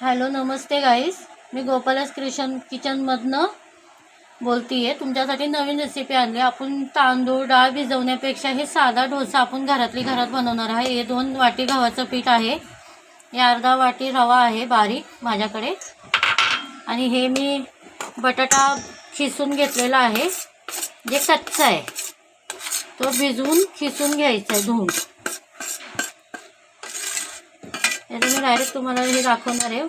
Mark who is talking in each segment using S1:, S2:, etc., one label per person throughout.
S1: Hello नमस्ते गाईस, मी गोपालस किचनमधनं बोलती आहे. तुमच्यासाठी नवीन रेसिपी आणली. आपण तांदूळ डाळ भिजवण्यापेक्षा हे साधा डोसा आपण घरातली घरात बनवणार आहे. हे 2 वाटी गव्हाचं पीठ आहे, हे अर्धा वाटी रवा आहे बारीक माझ्याकडे, आणि हे मी बटाटा खिसून घेतलेला आहे, जे कच्चा आहे तो भिजवून खिसून घ्यायचा आहे धुवून. याचं मी डायरेक्ट तुम्हाला हे दाखवणार आहे.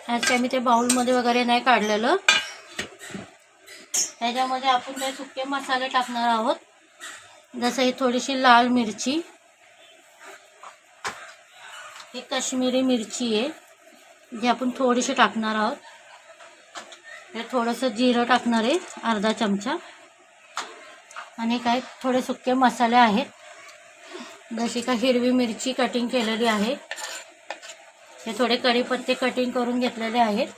S1: आज काय मी ते बाउलमध्ये वगैरे नाही काढलेलं. त्याच्यामध्ये आपण काही सुके मसाले टाकणार आहोत, जसं ही थोडीशी लाल मिरची, ही काश्मीरी मिरची आहे जी आपण थोडीशी टाकणार आहोत. हे थोडंसं जिरं टाकणार आहे अर्धा चमचा, आणि काही थोडे सुके मसाले आहेत, जशी का हिरवी मिरची कटिंग केलेली आहे, हे थोडे कढीपत्ते कटिंग करून घेतलेले आहेत,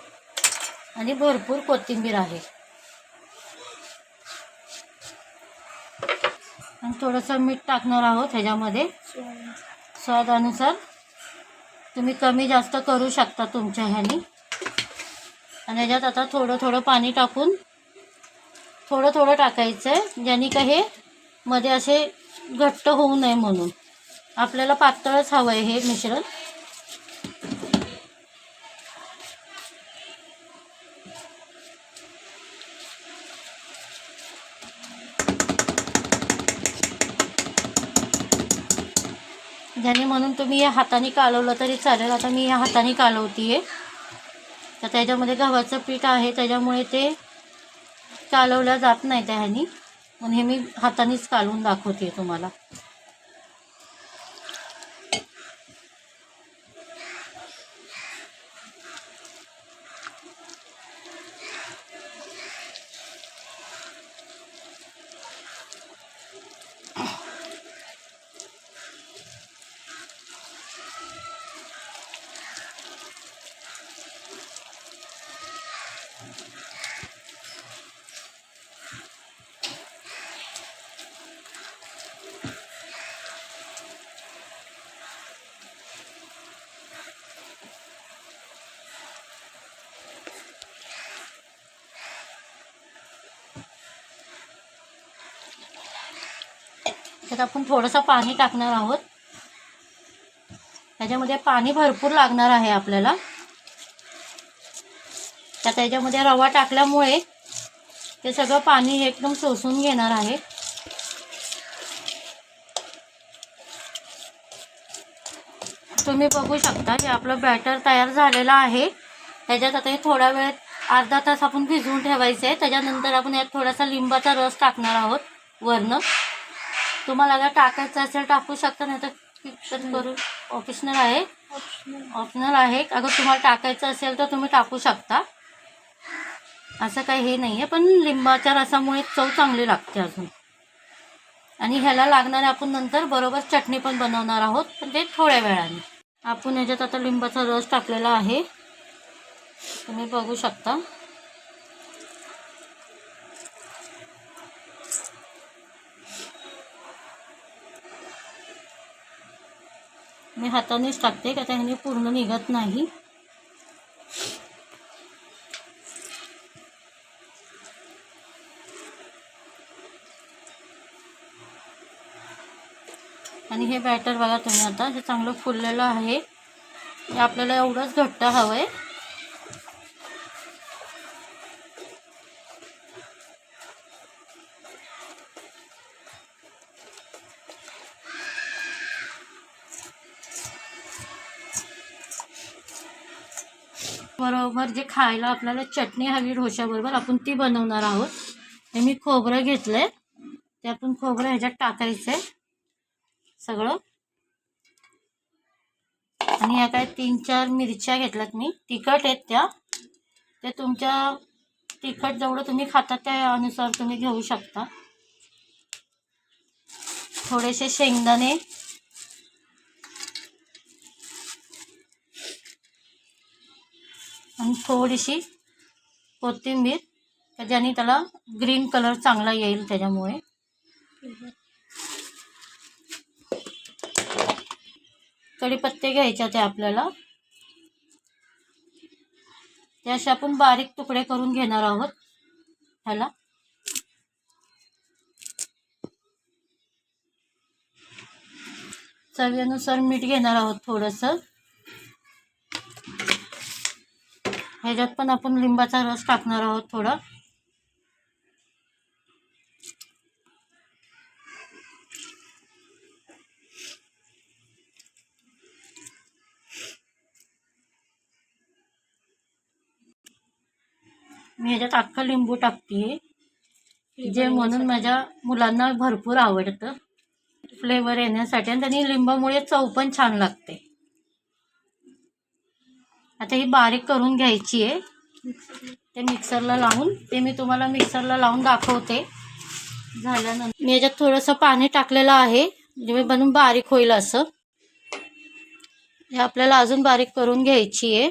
S1: आणि भरपूर कोथिंबीर आहे, आणि थोडंसं मीठ टाकणार आहोत ह्याच्यामध्ये स्वादानुसार. तुम्ही कमी जास्त करू शकता तुमच्या ह्यानी. आणि ह्याच्यात आता थोडं थोडं पाणी टाकून थोडं थोडं टाकायचं आहे, ज्याने का हे मध्ये असे घट्ट होऊ नये म्हणून. आपल्याला पातळच हवं आहे हे मिश्रण. ज्याने म्हणून तुम्ही या हाताने कालवलं तरी चालेल. आता मी या हाताने कालवती आहे, तर त्याच्यामध्ये गव्हाचं पीठ आहे, त्याच्यामुळे ते कालवलं जात नाही त्या ह्यानी, म्हणून हे मी हातानेच कालवून दाखवते तुम्हाला. त्यात आपण थोडंसं पाणी टाकणार आहोत. त्याच्यामध्ये पाणी भरपूर लागणार आहे आपल्याला. त्याच्यामध्ये रवा टाकल्यामुळे ते सगळं पाणी एकदम शोषून घेणार आहे. तुम्ही बघू शकता की आपलं बॅटर तयार झालेलं आहे. त्याच्यात आता हे थोडा वेळ अर्धा तास आपण भिजवून ठेवायचं आहे. त्याच्यानंतर आपण यात थोडासा लिंबाचा रस टाकणार आहोत वरनं. तुम्हाला अगर टाकायचं असेल टाकू शकता, नाही तर करून ऑप्शनल आहे. अगर तुम्हाला टाकायचं असेल तर तुम्ही टाकू शकता, असं काही हे नाही आहे. पण लिंबाच्या रसामुळे चव चांगली लागते अजून. आणि ह्याला लागणारे आपण नंतर बरोबर चटणी पण बनवणार आहोत, पण ते थोड्या वेळाने. आपण ह्याच्यात आता लिंबाचा रस टाकलेला आहे, तुम्ही बघू शकता. मी हातानेच टाकते, का त्याने पूर्ण निघत नाही. आणि हे बॅटर बघा तुम्ही, आता हे चांगलं फुललेलं आहे. हे आपल्याला एवढंच घट्ट हवं आहे. बरोबर जे खायला आपल्याला चटणी हवी ढोश्याबरोबर, आपण ती बनवणार आहोत. हे मी खोबरं घेतलंय, ते आपण खोबरं ह्याच्यात टाकायचं आहे सगळं. आणि ह्या काय 3-4 मिरच्या घेतल्यात मी, तिखट आहेत त्या. ते तुमच्या तिखट जेवढं तुम्ही खाता त्या अनुसार तुम्ही घेऊ शकता. थोडेसे शेंगदाणे, आणि थोडीशी कोथिंबीर, ज्याने त्याला ग्रीन कलर चांगला येईल त्याच्यामुळे. कढीपत्ते घ्यायचे ते आपल्याला, ते असे आपण बारीक तुकडे करून घेणार आहोत ह्याला. चवीनुसार मीठ घेणार आहोत थोडंसं. ह्याच्यात पण आपण लिंबाचा रस टाकणार आहोत थोडा. मी ह्याच्यात अख्खा लिंबू टाकते, जे म्हणून माझ्या मुलांना भरपूर आवडतं फ्लेवर येण्यासाठी, आणि त्यांनी लिंबामुळे चव पण छान लागते. आता ही बारीक करून घ्यायची आहे ते मिक्सरला लावून. ते मी तुम्हाला मिक्सरला लावून दाखवते झाल्यानंतर. मी ह्याच्यात थोडंसं पाणी टाकलेलं आहे म्हणजे बनवून बारीक होईल असं. हे आपल्याला अजून बारीक करून घ्यायची आहे.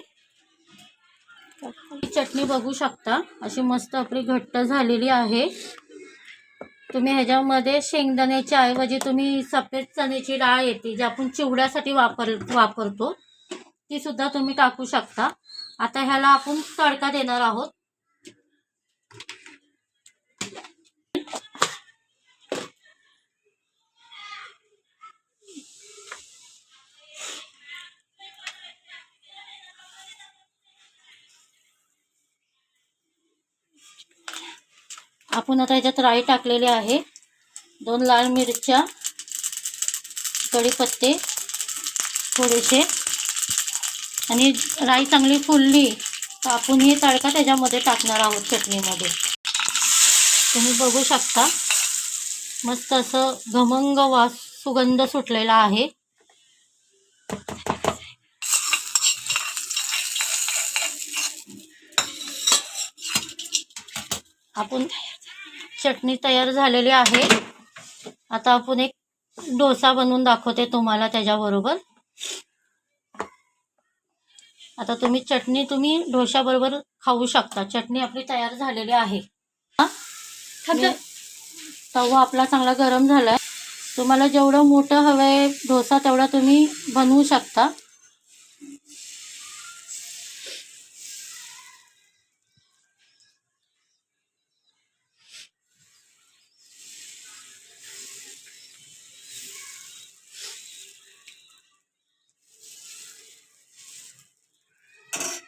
S1: चटणी बघू शकता अशी मस्त आपली घट्ट झालेली आहे. तुम्ही ह्याच्यामध्ये शेंगदाण्याच्या ऐवजी तुम्ही सफेद चण्याची डाळ येते जी आपण चिवड्यासाठी वापरतो ती सुद्धा तुम्ही टाकू शकता. आता ह्याला आपण तडका देणार आहोत. आपण आता ह्याच्यात राई टाकलेली आहे, 2 लाल मिरच्या, कढीपत्ते थोडेसे, आणि राई चांगली फुलली तर आपण ही तडका त्याच्यामध्ये टाकणार आहोत चटणीमध्ये. तुम्ही बघू शकता मस्त असं खमंग वास सुगंध सुटलेला आहे. आपण चटणी तयार झालेली आहे. आता आपण एक डोसा बनवून दाखवते तुम्हाला त्याच्याबरोबर. आता चटणी तुम्ही डोशाबरोबर खाऊ शकता. चटणी आपली तयार झालेली आहे. तवा आपला चांगला गरम झालाय. तुम्हाला जेवढं मोठं हवंय डोसा तेवढा तुम्ही बनवू शकता.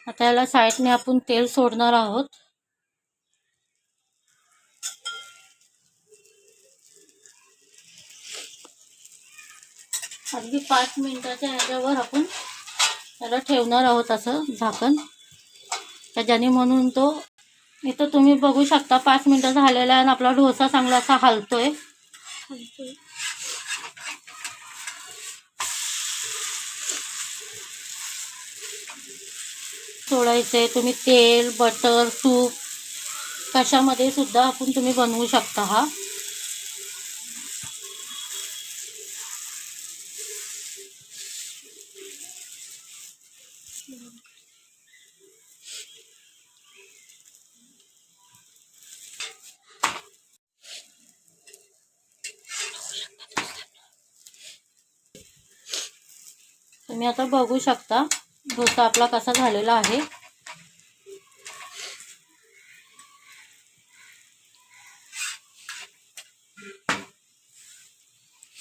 S1: आता याला साईडने आपण तेल सोडणार आहोत. अगदी 5 मिनिटाच्या ह्याच्यावर आपण त्याला ठेवणार आहोत असं झाकण, त्याच्याने म्हणून तो इथं तुम्ही बघू शकता 5 मिनिटं झालेला आहे आणि आपला डोसा चांगला असा हलतोय. सोडायचे तुम्ही तेल, बटर, तूप कशामध्ये सुद्धा आपण तुम्ही बनवू शकता. हा तुम्ही आता बघू शकता डोसा आपला कसा झालेला आहे.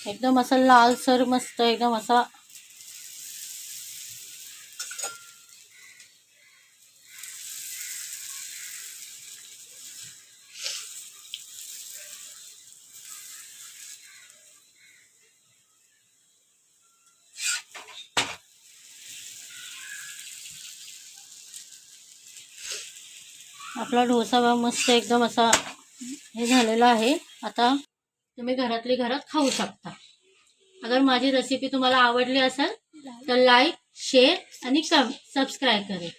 S1: एकदम असा लालसर मस्त एकदम असा आपला डोसा मस्त एकदम असा हे झालेला आहे. आता तुम्ही घरातली घरात खाऊ शकता. अगर माझी रेसिपी तुम्हाला आवडली असेल तर लाईक, शेअर आणि सबस्क्राईब करा.